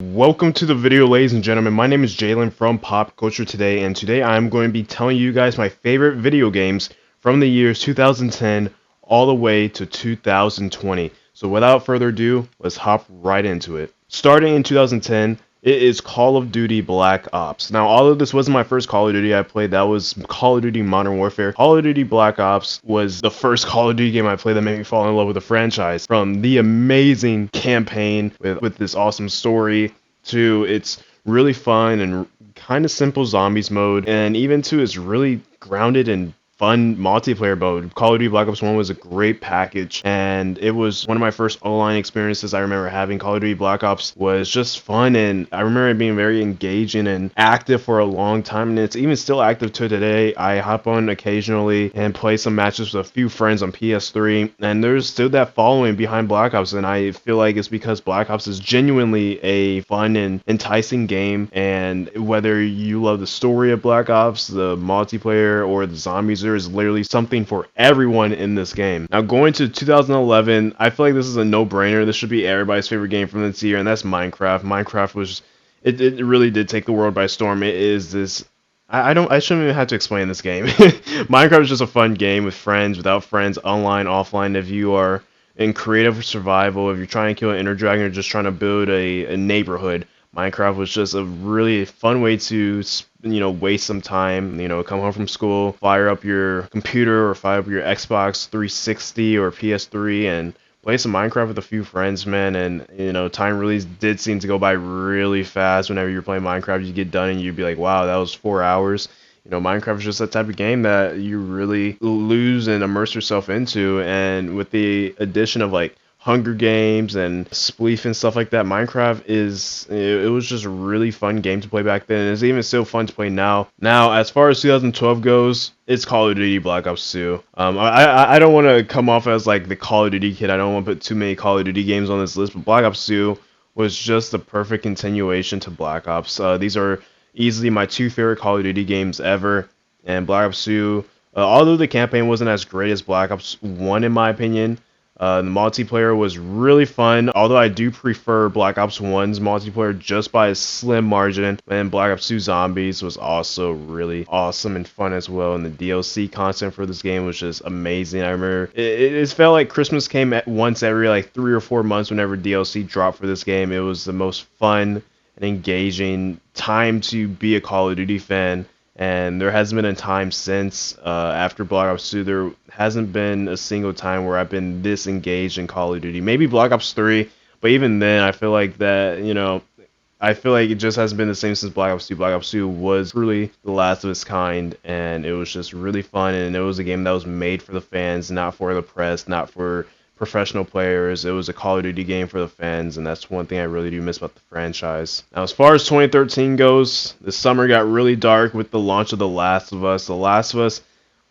Welcome to the video, ladies and gentlemen. My name is Jalen from Pop Culture Today, and today I'm going to be telling you guys my favorite video games from the years 2010 all the way to 2020. So without further ado, let's hop right into it. Starting in 2010, it is Call of Duty Black Ops. Now, although this wasn't my first Call of Duty I played, that was Call of Duty Modern Warfare. Call of Duty Black Ops was the first Call of Duty game I played that made me fall in love with the franchise. From the amazing campaign with this awesome story to its really fun and kind of simple zombies mode, and even to its really grounded and fun multiplayer mode. Call of Duty Black Ops 1 was a great package, and it was one of my first online experiences I remember having. Call of Duty Black Ops was just fun, and I remember it being very engaging and active for a long time, and it's even still active to today. I hop on occasionally and play some matches with a few friends on PS3, and there's still that following behind Black Ops, and I feel like it's because Black Ops is genuinely a fun and enticing game, and whether you love the story of Black Ops, the multiplayer, or the zombies, there is literally something for everyone in this game. Now, going to 2011, I feel like this is a no-brainer. This should be everybody's favorite game from this year, and that's Minecraft. Minecraft was, it really did take the world by storm. It is this, I shouldn't even have to explain this game. Minecraft is just a fun game with friends, without friends, online, offline. If you are in creative survival, if you're trying to kill an Ender Dragon, or just trying to build a neighborhood, Minecraft was just a really fun way to, waste some time. Come home from school, fire up your computer or fire up your Xbox 360 or PS3 and play some Minecraft with a few friends, man. And time really did seem to go by really fast. Whenever you're playing Minecraft, you get done and you'd be like, wow, that was 4 hours. Minecraft is just that type of game that you really lose and immerse yourself into. And with the addition of like Hunger Games and Spleef and stuff like that, Minecraft it was just a really fun game to play back then, and it's even still fun to play now. Now, as far as 2012 goes, it's Call of Duty Black Ops 2. I don't want to come off as like the Call of Duty kid. I don't want to put too many Call of Duty games on this list, but Black Ops 2 was just the perfect continuation to Black Ops. These are easily my two favorite Call of Duty games ever, and Black Ops 2, although the campaign wasn't as great as Black Ops 1 in my opinion, the multiplayer was really fun, although I do prefer Black Ops 1's multiplayer just by a slim margin, and Black Ops 2 Zombies was also really awesome and fun as well, and the DLC content for this game was just amazing. I remember it felt like Christmas came at once every like 3 or 4 months whenever DLC dropped for this game. It was the most fun and engaging time to be a Call of Duty fan. And there hasn't been a time since, after Black Ops 2, there hasn't been a single time where I've been this engaged in Call of Duty. Maybe Black Ops 3, but even then, I feel like I feel like it just hasn't been the same since Black Ops 2. Black Ops 2 was truly the last of its kind, and it was just really fun, and it was a game that was made for the fans, not for the press, not for professional players. It was a Call of Duty game for the fans, and that's one thing I really do miss about the franchise. Now, as far as 2013 goes, the summer got really dark with the launch of The Last of Us. The Last of Us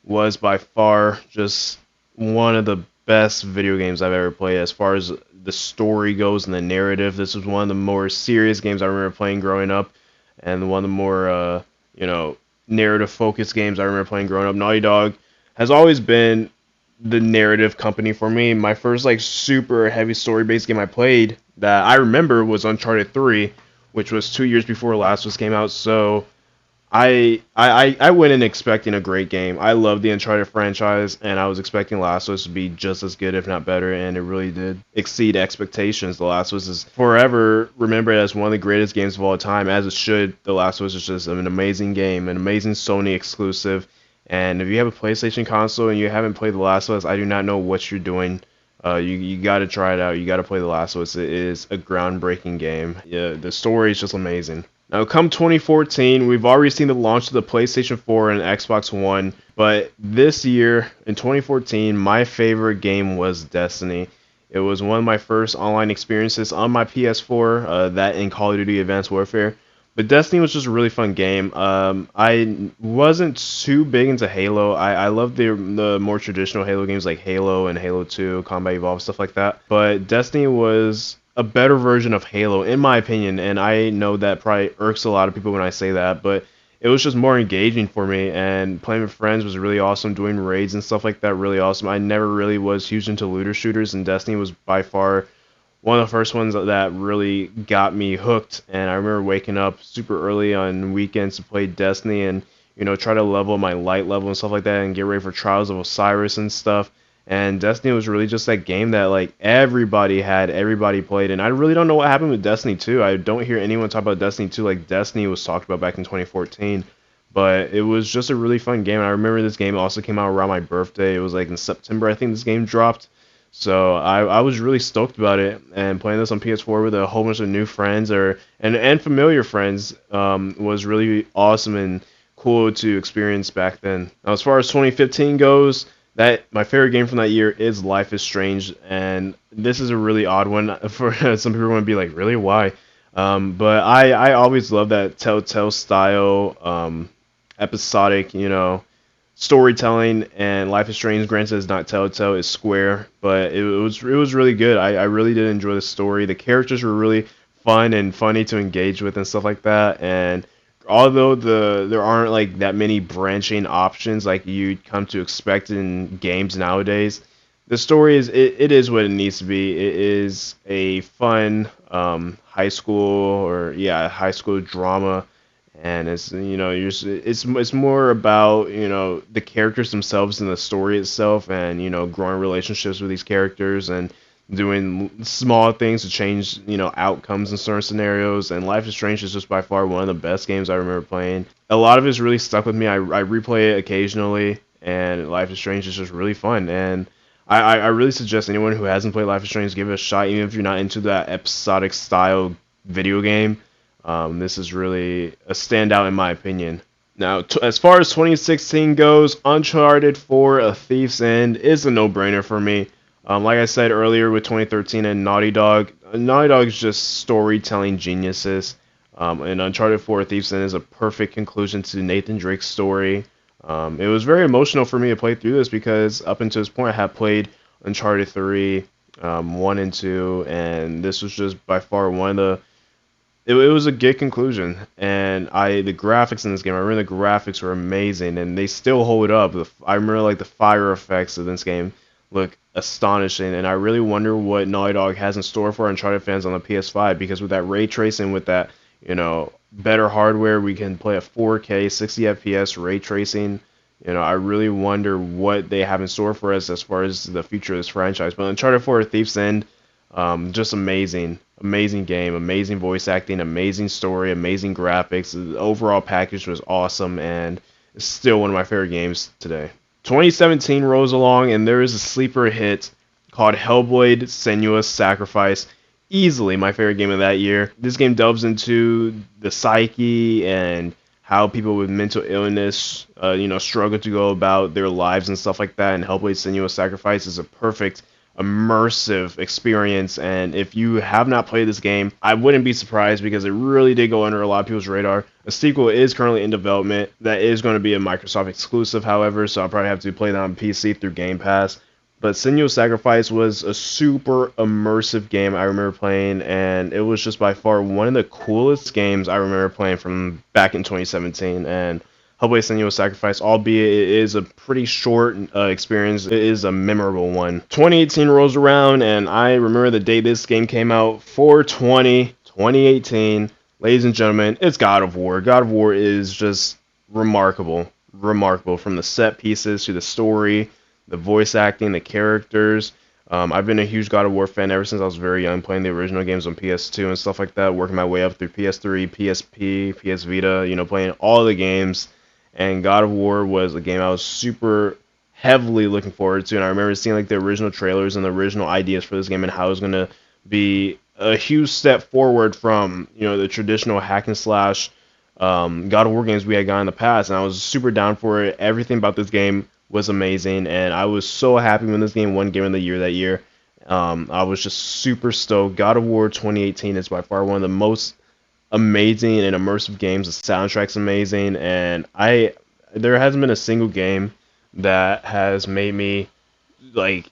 was by far just one of the best video games I've ever played. As far as the story goes and the narrative, this was one of the more serious games I remember playing growing up, and one of the more narrative focused games I remember playing growing up. Naughty Dog has always been the narrative company for me. My first like super heavy story based game I played that I remember was Uncharted 3, which was 2 years before Last of Us came out. So I went in expecting a great game. I love the Uncharted franchise, and I was expecting Last of Us to be just as good, if not better, and it really did exceed expectations. The Last of Us is forever remembered as one of the greatest games of all time, as it should. The Last of Us is just an amazing game, an amazing Sony exclusive. And if you have a PlayStation console and you haven't played The Last of Us, I do not know what you're doing. You got to try it out. You got to play The Last of Us. It is a groundbreaking game. Yeah, the story is just amazing. Now, come 2014, we've already seen the launch of the PlayStation 4 and Xbox One, but this year, in 2014, my favorite game was Destiny. It was one of my first online experiences on my PS4, that in Call of Duty Advanced Warfare. But Destiny was just a really fun game. I wasn't too big into Halo. I love the more traditional Halo games like Halo and Halo 2, Combat Evolved, stuff like that. But Destiny was a better version of Halo, in my opinion, and I know that probably irks a lot of people when I say that, but it was just more engaging for me, and playing with friends was really awesome. Doing raids and stuff like that, really awesome. I never really was huge into looter shooters, and Destiny was by far one of the first ones that really got me hooked. And I remember waking up super early on weekends to play Destiny and try to level my light level and stuff like that and get ready for Trials of Osiris and stuff. And Destiny was really just that game that like everybody had, everybody played, and I really don't know what happened with Destiny 2. I don't hear anyone talk about Destiny 2 like Destiny was talked about back in 2014. But it was just a really fun game. And I remember this game also came out around my birthday. It was like in September, I think this game dropped. So I was really stoked about it, and playing this on PS4 with a whole bunch of new friends and familiar friends was really awesome and cool to experience back then. Now, as far as 2015 goes, that my favorite game from that year is Life is Strange, and this is a really odd one for some people. Want to be like, really, why? But I always love that Telltale style, episodic, storytelling. And Life is Strange, granted, is not Telltale, it's Square, but it was really good. I really did enjoy the story. The characters were really fun and funny to engage with and stuff like that. And although there aren't like that many branching options like you'd come to expect in games nowadays, the story it is what it needs to be. It is a fun high school drama, and it's it's more about the characters themselves and the story itself, and growing relationships with these characters and doing small things to change outcomes in certain scenarios. And Life is Strange is just by far one of the best games I remember playing. A lot of it's really stuck with me. I replay it occasionally, and Life is Strange is just really fun. And I really suggest anyone who hasn't played Life is Strange give it a shot, even if you're not into that episodic style video game. This is really a standout in my opinion. Now, as far as 2016 goes, Uncharted 4: A Thief's End is a no-brainer for me. Like I said earlier with 2013 and Naughty Dog, Naughty Dog is just storytelling geniuses. And Uncharted 4: A Thief's End is a perfect conclusion to Nathan Drake's story. It was very emotional for me to play through this because up until this point I had played Uncharted 3, 1 and 2, and this was just by far one of the it was a good conclusion. And the graphics in this game, I remember the graphics were amazing, and they still hold up. I remember like the fire effects of this game look astonishing, and I really wonder what Naughty Dog has in store for Uncharted fans on the PS5, because with that ray tracing, with that better hardware, we can play at 4K 60 FPS ray tracing. I really wonder what they have in store for us as far as the future of this franchise. But Uncharted 4: Thief's End, just amazing. Amazing game, amazing voice acting, amazing story, amazing graphics. The overall package was awesome, and it's still one of my favorite games today. 2017 rolls along, and there is a sleeper hit called Hellblade: Senua's Sacrifice. Easily my favorite game of that year. This game delves into the psyche and how people with mental illness, struggle to go about their lives and stuff like that. And Hellblade: Senua's Sacrifice is a perfect immersive experience, and if you have not played this game, I wouldn't be surprised because it really did go under a lot of people's radar. A sequel is currently in development that is going to be a Microsoft exclusive, however, so I'll probably have to play that on PC through Game Pass. But Senua's Sacrifice was a super immersive game I remember playing, and it was just by far one of the coolest games I remember playing from back in 2017. And Hellblade: Senua's Sacrifice, albeit it is a pretty short experience, it is a memorable one. 2018 rolls around, and I remember the day this game came out, 4/20/2018. Ladies and gentlemen, it's God of War. God of War is just remarkable. Remarkable, from the set pieces to the story, the voice acting, the characters. I've been a huge God of War fan ever since I was very young, playing the original games on PS2 and stuff like that, working my way up through PS3, PSP, PS Vita, playing all the games. And God of War was a game I was super heavily looking forward to. And I remember seeing like the original trailers and the original ideas for this game and how it was going to be a huge step forward from, the traditional hack and slash God of War games we had got in the past. And I was super down for it. Everything about this game was amazing. And I was so happy when this game won Game of the Year that year. I was just super stoked. God of War 2018 is by far one of the most amazing and immersive games. The soundtrack's amazing, and there hasn't been a single game that has made me like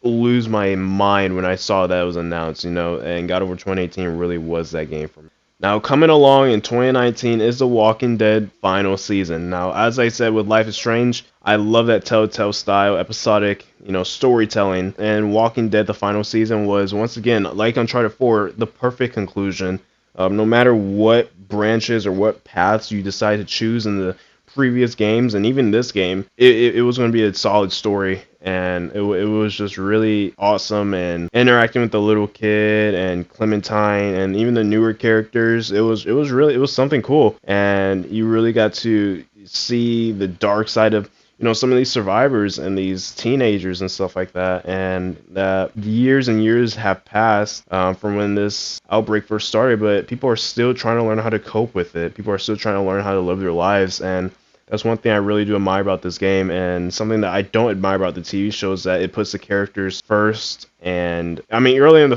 lose my mind when I saw that it was announced, and God of War 2018 really was that game for me. Now, coming along in 2019 is The Walking Dead final season. Now, as I said with Life is Strange, I love that Telltale style, episodic, storytelling. And Walking Dead, the final season, was once again, like Uncharted 4, the perfect conclusion. No matter what branches or what paths you decide to choose in the previous games and even this game, it was going to be a solid story, and it was just really awesome. And interacting with the little kid and Clementine and even the newer characters, it was something cool, and you really got to see the dark side of some of these survivors and these teenagers and stuff like that. And that years and years have passed from when this outbreak first started, but people are still trying to learn how to cope with it. People are still trying to learn how to live their lives, and that's one thing I really do admire about this game, and something that I don't admire about the TV show is that it puts the characters first. And I mean, early in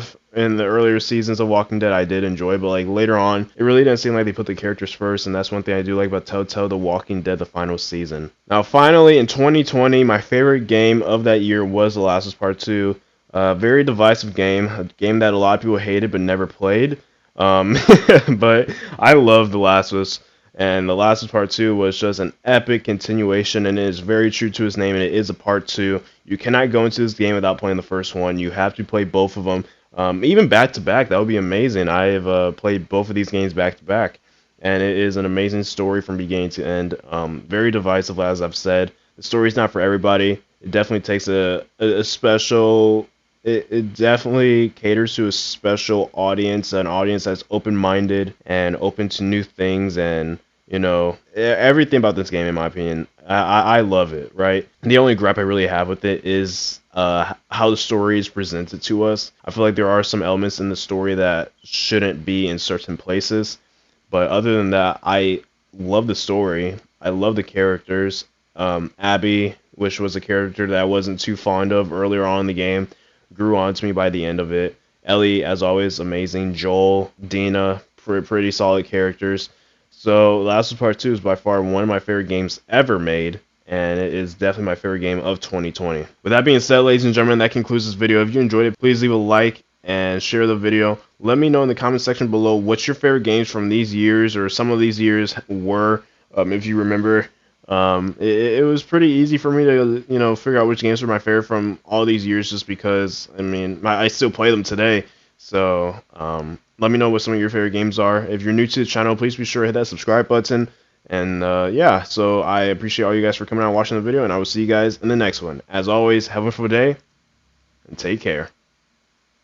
the earlier seasons of Walking Dead, I did enjoy, but like later on, it really didn't seem like they put the characters first, and that's one thing I do like about Telltale: The Walking Dead, the final season. Now, finally, in 2020, my favorite game of that year was The Last of Us Part 2. Very divisive game, a game that a lot of people hated but never played. But I love The Last of Us. And The Last of Us Part 2 was just an epic continuation, and it is very true to its name, and it is a Part 2. You cannot go into this game without playing the first one. You have to play both of them, even back to back. That would be amazing. I have played both of these games back to back, and it is an amazing story from beginning to end. Very divisive, as I've said. The story's not for everybody. It definitely takes a special. It definitely caters to a special audience, an audience that's open-minded and open to new things, and everything about this game, in my opinion, I love it, right? The only gripe I really have with it is how the story is presented to us. I feel like there are some elements in the story that shouldn't be in certain places, but other than that, I love the story. I love the characters. Abby, which was a character that I wasn't too fond of earlier on in the game, grew on to me by the end of it. Ellie, as always, amazing. Joel, Dina, pretty solid characters. So Last of Us Part 2 is by far one of my favorite games ever made, and it is definitely my favorite game of 2020. With that being said, ladies and gentlemen, that concludes this video. If you enjoyed it, please leave a like and share the video. Let me know in the comment section below what your favorite games from these years or some of these years were, if you remember. It was pretty easy for me to figure out which games were my favorite from all these years, just because I mean I still play them today. So let me know what some of your favorite games are. If you're new to the channel, please be sure to hit that subscribe button. And yeah, so I appreciate all you guys for coming out and watching the video, and I will see you guys in the next one. As always, have a wonderful day and take care.